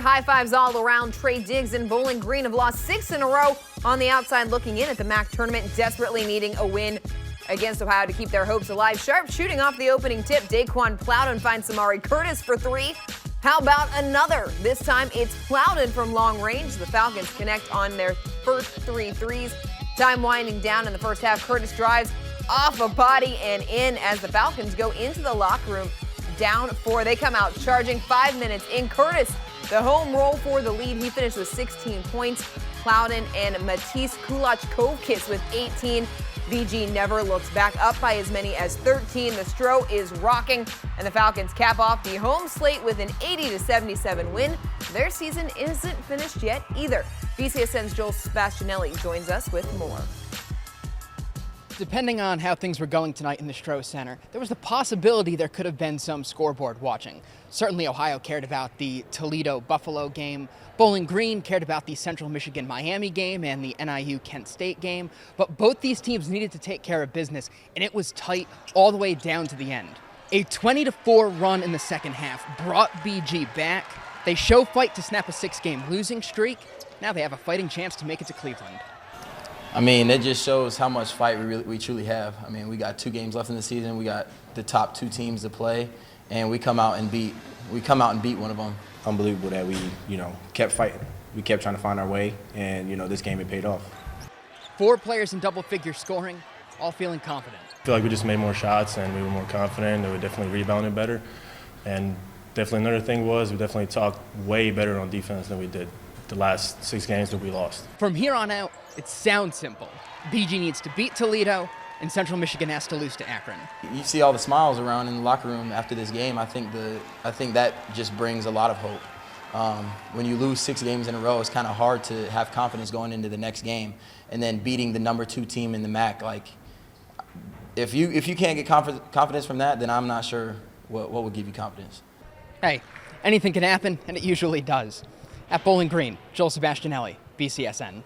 high fives all around. Trey Diggs and Bowling Green have lost 6 in a row on the outside looking in at the MAC tournament, desperately needing a win against Ohio to keep their hopes alive. Sharp shooting off the opening tip. Daquan Plowden finds Samari Curtis for 3. How about another? This time it's Plowden from long range. The Falcons connect on their first 3 threes. Time winding down in the first half. Curtis drives off a body and in as the Falcons go into the locker room down 4. They come out charging 5 minutes in. Curtis, the home roll for the lead. He finished with 16 points. Plowden and Matisse Kulachkovkis with 18. VG never looks back, up by as many as 13. The Stro is rocking, and the Falcons cap off the home slate with an 80-77 win. Their season isn't finished yet either. BCSN's Joel Sebastianelli joins us with more. Depending on how things were going tonight in the Stro Center, there was the possibility there could have been some scoreboard watching. Certainly Ohio cared about the Toledo-Buffalo game. Bowling Green cared about the Central Michigan-Miami game and the NIU-Kent State game. But both these teams needed to take care of business, and it was tight all the way down to the end. A 20-4 run in the second half brought BG back. They show fight to snap a 6-game losing streak. Now they have a fighting chance to make it to Cleveland. I mean, it just shows how much fight we truly have. I mean, we got 2 games left in the season. We got the top 2 teams to play, and we come out and beat one of them. Unbelievable that we, kept fighting. We kept trying to find our way, and this game it paid off. 4 players in double-figure scoring, all feeling confident. I feel like we just made more shots and we were more confident. We were definitely rebounding better, and definitely another thing was we definitely talked way better on defense than we did the last 6 games that we lost. From here on out, it sounds simple. BG needs to beat Toledo, and Central Michigan has to lose to Akron. You see all the smiles around in the locker room after this game. I think that just brings a lot of hope. When you lose 6 games in a row, it's kind of hard to have confidence going into the next game, and then beating the number 2 team in the MAC. Like, if you can't get confidence from that, then I'm not sure what would give you confidence. Hey, anything can happen, and it usually does. At Bowling Green, Joel Sebastianelli, BCSN.